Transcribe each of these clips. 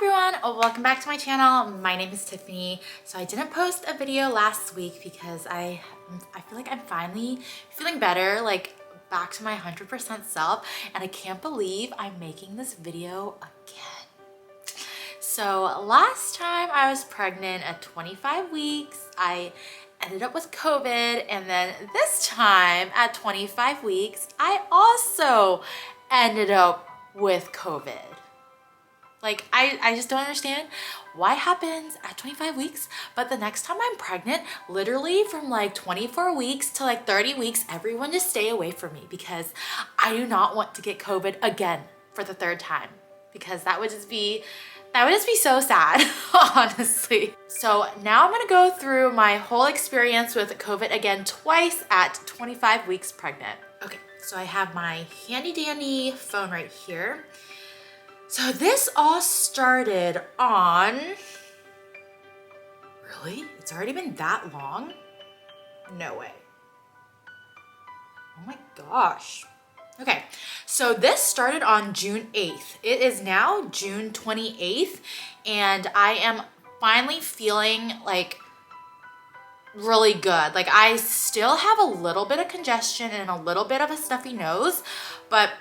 everyone, welcome back to my channel. My name is Tiffany. So I didn't post a video last week because I feel like I'm finally feeling better, like back to my 100% self, and I can't believe I'm making this video again. So last time I was pregnant at 25 weeks, I ended up with COVID, and then this time at 25 weeks, I also ended up with COVID. Like, I just don't understand why it happens at 25 weeks, but the next time I'm pregnant, literally from like 24 weeks to like 30 weeks, everyone just stay away from me because I do not want to get COVID again for the third time, because that would just be so sad, honestly. So now I'm gonna go through my whole experience with COVID again twice at 25 weeks pregnant. Okay, so I have my handy dandy phone right here. So this all started on, really? It's already been that long? No way. Oh my gosh. Okay, so this started on June 8th. It is now June 28th, and I am finally feeling like really good. Like, I still have a little bit of congestion and a little bit of a stuffy nose, but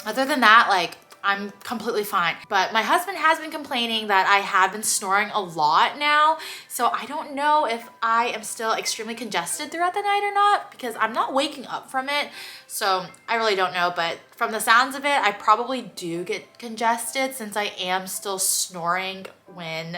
other than that, like, I'm completely fine. But my husband has been complaining that I have been snoring a lot now. So I don't know if I am still extremely congested throughout the night or not, because I'm not waking up from it. So I really don't know, but from the sounds of it, I probably do get congested since I am still snoring when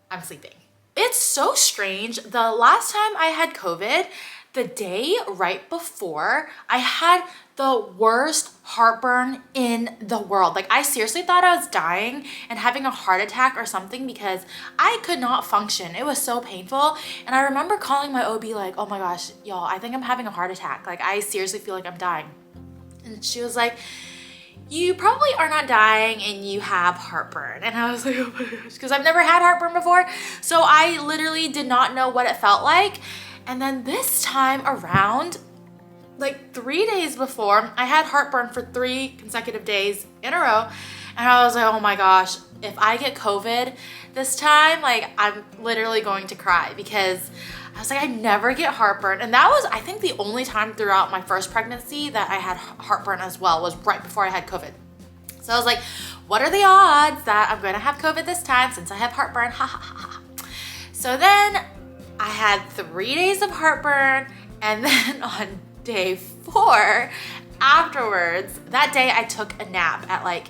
I'm sleeping. It's so strange. The last time I had COVID, the day right before, I had the worst heartburn in the world. Like, I seriously thought I was dying and having a heart attack or something because I could not function. It was so painful. And I remember calling my OB like, oh my gosh, y'all, I think I'm having a heart attack. Like, I seriously feel like I'm dying. And she was like, you probably are not dying and you have heartburn. And I was like, oh my gosh, because I've never had heartburn before. So I literally did not know what it felt like. And then this time around, like 3 days before, I had heartburn for 3 consecutive days in a row. And I was like, oh my gosh, if I get COVID this time, like, I'm literally going to cry, because I was like, I never get heartburn. And that was, I think, the only time throughout my first pregnancy that I had heartburn as well, was right before I had COVID. So I was like, what are the odds that I'm gonna have COVID this time since I have heartburn? Ha ha ha ha. So then I had 3 days of heartburn, and then on day 4 afterwards, that day I took a nap at like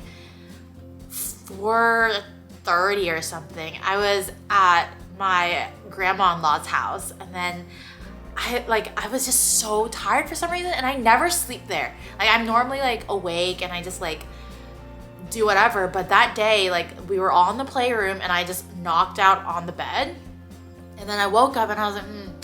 4:30 or something. I was at my grandma-in-law's house, and then I was just so tired for some reason, and I never sleep there. Like, I'm normally like awake and I just like do whatever, but that day, like, we were all in the playroom and I just knocked out on the bed. And then I woke up and I was like,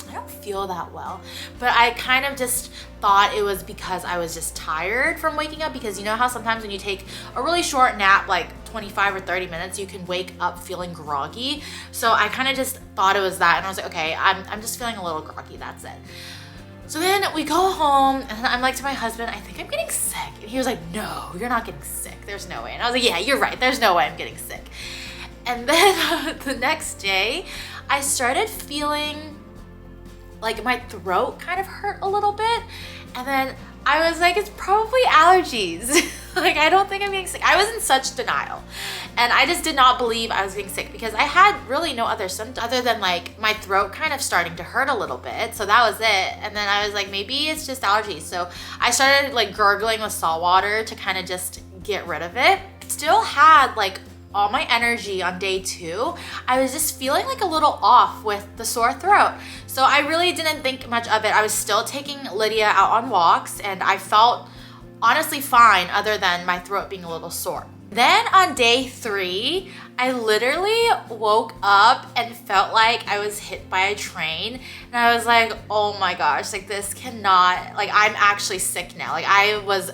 I don't feel that well. But I kind of just thought it was because I was just tired from waking up, because you know how sometimes when you take a really short nap, like 25 or 30 minutes, you can wake up feeling groggy. So I kind of just thought it was that, and I was like, okay, I'm just feeling a little groggy, that's it. So then we go home, and I'm like to my husband, I think I'm getting sick. And he was like, no, you're not getting sick. There's no way. And I was like, yeah, you're right. There's no way I'm getting sick. And then the next day, I started feeling like my throat kind of hurt a little bit. And then I was like, it's probably allergies. Like, I don't think I'm getting sick. I was in such denial. And I just did not believe I was getting sick, because I had really no other symptoms other than like my throat kind of starting to hurt a little bit. So that was it. And then I was like, maybe it's just allergies. So I started like gurgling with salt water to kind of just get rid of it. Still had like all my energy on day 2. I was just feeling like a little off with the sore throat. So I really didn't think much of it. I was still taking Lydia out on walks, and I felt honestly fine other than my throat being a little sore. Then on day 3, I literally woke up and felt like I was hit by a train. And I was like, oh my gosh, like, this cannot, like, I'm actually sick now. Like, I was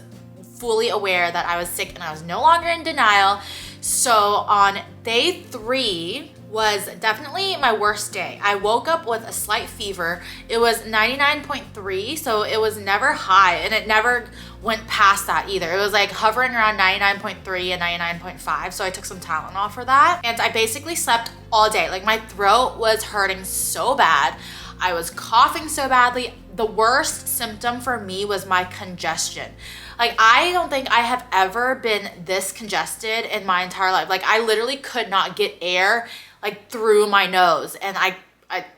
fully aware that I was sick and I was no longer in denial. So on day 3, was definitely my worst day. I woke up with a slight fever. It was 99.3, so it was never high, and it never went past that either. It was like hovering around 99.3 and 99.5, so I took some Tylenol for that. And I basically slept all day. Like my throat was hurting so bad. I was coughing so badly. The worst symptom for me was my congestion. Like, I don't think I have ever been this congested in my entire life. Like, I literally could not get air like through my nose, and I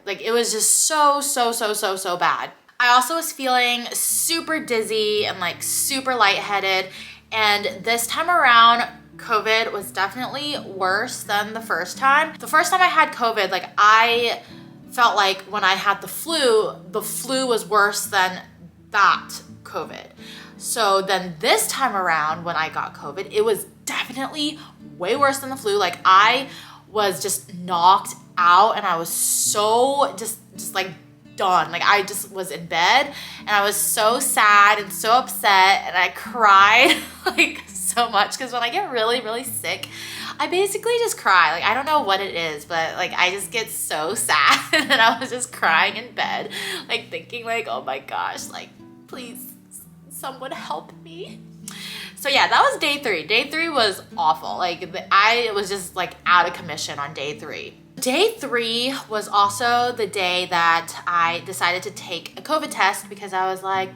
like, it was just so bad. I also was feeling super dizzy and like super lightheaded, and this time around COVID was definitely worse than the first time. The first time I had COVID, like, I felt like when I had the flu was worse than that COVID. So then this time around when I got COVID, it was definitely way worse than the flu. Like, I was just knocked out, and I was so just like done. Like, I just was in bed, and I was so sad and so upset, and I cried like so much, because when I get really sick, I basically just cry. Like, I don't know what it is, but like, I just get so sad. And I was just crying in bed, like thinking like, oh my gosh, like, please someone help me. So yeah, that was day 3. Day 3 was awful. Like, I was just like out of commission on day 3. Day 3 was also the day that I decided to take a COVID test, because I was like,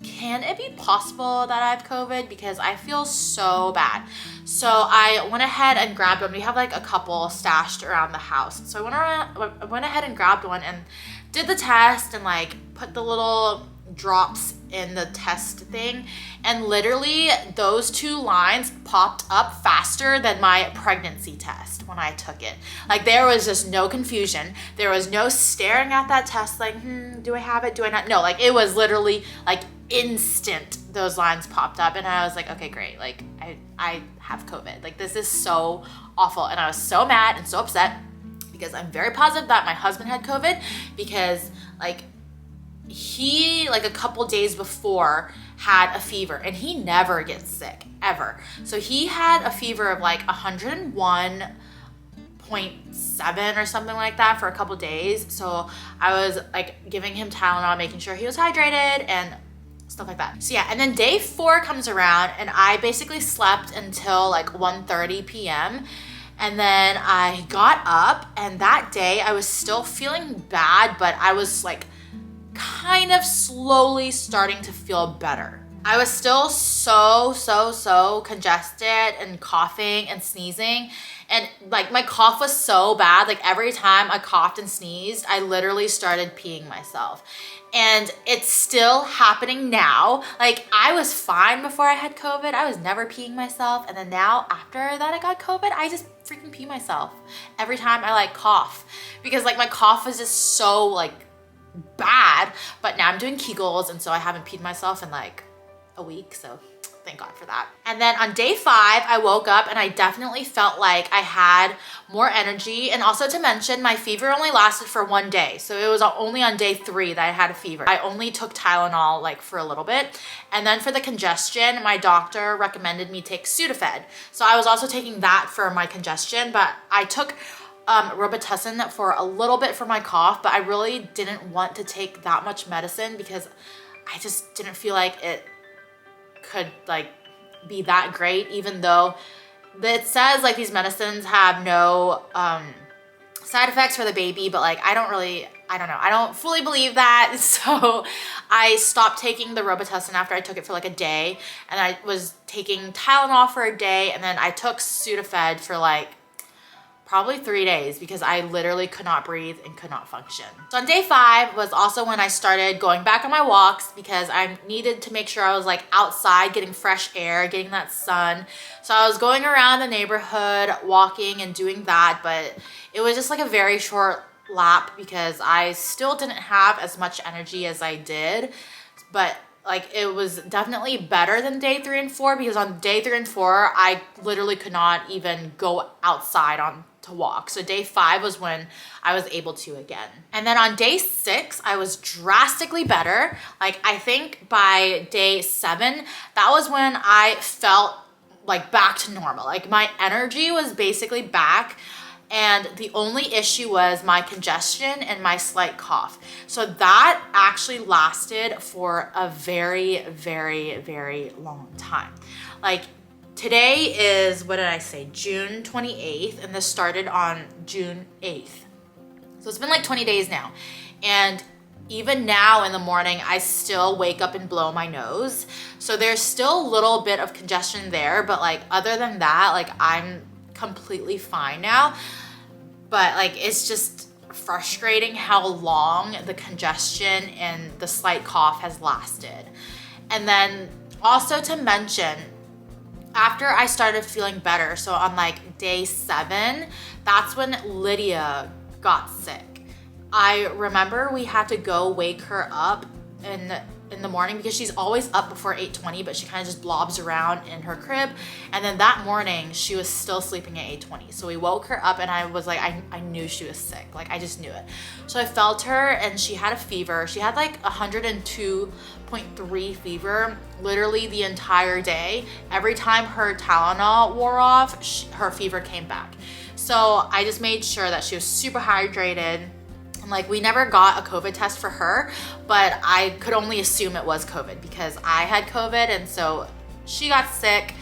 can it be possible that I have COVID? Because I feel so bad. So I went ahead and grabbed one. We have like a couple stashed around the house. So I went ahead and grabbed one and did the test, and like put the little drops in the test thing, and literally those 2 lines popped up faster than my pregnancy test when I took it. Like, there was just no confusion. There was no staring at that test like, do I have it? Do I not? No, like, it was literally like instant those lines popped up, and I was like, okay, great. Like, I have COVID. Like, this is so awful. And I was so mad and so upset, because I'm very positive that my husband had COVID, because like, he, like a couple days before, had a fever, and he never gets sick ever. So he had a fever of like 101.7 or something like that for a couple days. So I was like giving him Tylenol, making sure he was hydrated and stuff like that. So yeah, and then day 4 comes around, and I basically slept until like 1:30 p.m. And then I got up, and that day I was still feeling bad, but I was like kind of slowly starting to feel better. I was still so congested and coughing and sneezing, and like my cough was so bad. Like, every time I coughed and sneezed, I literally started peeing myself. And it's still happening now. Like, I was fine before I had COVID. I was never peeing myself, and then now after that I got COVID, I just freaking pee myself every time I like cough, because like my cough was just so like bad. But now I'm doing Kegels, and so I haven't peed myself in like a week, so thank God for that. And then on day 5, I woke up, and I definitely felt like I had more energy. And also to mention, my fever only lasted for 1 day, so it was only on day 3 that I had a fever. I only took Tylenol like for a little bit, and then for the congestion, my doctor recommended me take Sudafed, so I was also taking that for my congestion. But I took Robitussin for a little bit for my cough, but I really didn't want to take that much medicine, because I just didn't feel like it could like be that great, even though it says like these medicines have no side effects for the baby. But like, I don't know, I don't fully believe that. So I stopped taking the Robitussin after I took it for like a day, and I was taking Tylenol for a day, and then I took Sudafed for like probably 3 days, because I literally could not breathe and could not function. So on day 5 was also when I started going back on my walks, because I needed to make sure I was like outside getting fresh air, getting that sun. So I was going around the neighborhood walking and doing that, but it was just like a very short lap, because I still didn't have as much energy as I did. But like, it was definitely better than day 3 and 4, because on day 3 and 4, I literally could not even go outside to walk. So day 5 was when I was able to again. And then on day 6, I was drastically better. Like, I think by day 7, that was when I felt like back to normal. Like, my energy was basically back. And the only issue was my congestion and my slight cough. So that actually lasted for a very, very, very long time. Like today is, what did I say, June 28th, and this started on June 8th. So it's been like 20 days now. And even now in the morning, I still wake up and blow my nose. So there's still a little bit of congestion there, but like other than that, like I'm completely fine now. But like it's just frustrating how long the congestion and the slight cough has lasted. And then also to mention, after I started feeling better, so on like day 7, that's when Lydia got sick. I remember we had to go wake her up in the morning because she's always up before 8:20, but she kind of just blobs around in her crib. And then that morning she was still sleeping at 8:20. So we woke her up and I was like, I knew she was sick. Like I just knew it. So I felt her and she had a fever. She had like 102.3 fever literally the entire day. Every time her Tylenol wore off, her fever came back. So I just made sure that she was super hydrated. Like we never got a COVID test for her, but I could only assume it was COVID because I had COVID, and so she got sick.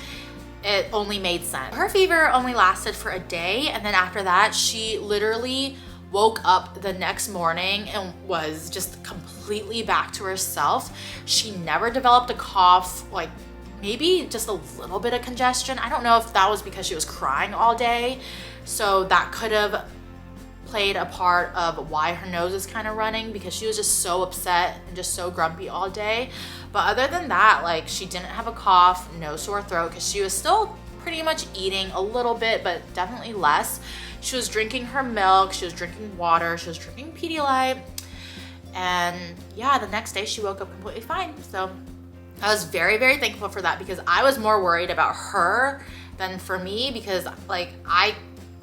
It only made sense. Her fever only lasted for a day, and then after that, she literally woke up the next morning and was just completely back to herself. She never developed a cough, like maybe just a little bit of congestion. I don't know if that was because she was crying all day, so that could have played a part of why her nose is kind of running, because she was just so upset and just so grumpy all day. But other than that, like she didn't have a cough, no sore throat, because she was still pretty much eating a little bit, but definitely less. She was drinking her milk, she was drinking water, she was drinking Pedialyte, and yeah, the next day she woke up completely fine. So I was very, very thankful for that, because I was more worried about her than for me, because like I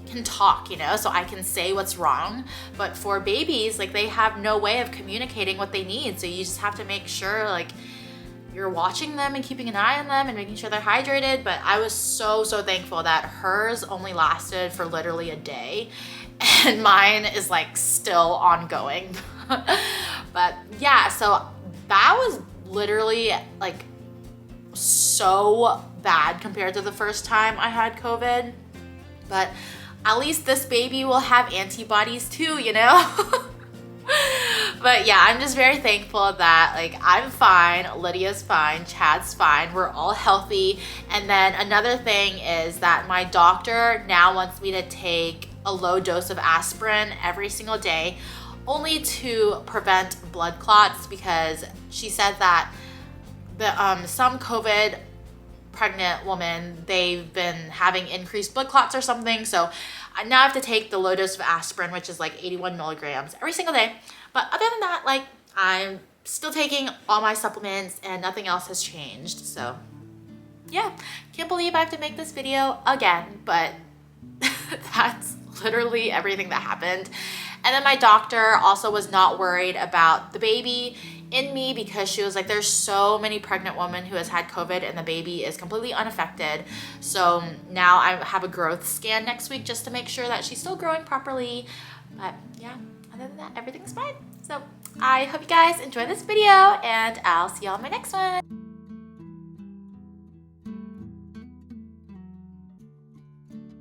can talk, you know, so I can say what's wrong. But for babies, like they have no way of communicating what they need. So you just have to make sure like you're watching them and keeping an eye on them and making sure they're hydrated. But I was so, so thankful that hers only lasted for literally a day and mine is like still ongoing. But yeah, so that was literally like so bad compared to the first time I had COVID. But at least this baby will have antibodies too, you know? But yeah, I'm just very thankful that like I'm fine, Lydia's fine, Chad's fine, we're all healthy. And then another thing is that my doctor now wants me to take a low dose of aspirin every single day, only to prevent blood clots, because she said that the some COVID pregnant woman, they've been having increased blood clots or something. So I now have to take the low dose of aspirin, which is like 81 milligrams every single day. But other than that, like I'm still taking all my supplements and nothing else has changed. So yeah, can't believe I have to make this video again, but that's literally everything that happened. And then my doctor also was not worried about the baby in me, because she was like, there's so many pregnant women who has had COVID and the baby is completely unaffected. So now I have a growth scan next week just to make sure that she's still growing properly. But yeah, other than that, everything's fine. So I hope you guys enjoy this video and I'll see y'all in my next one.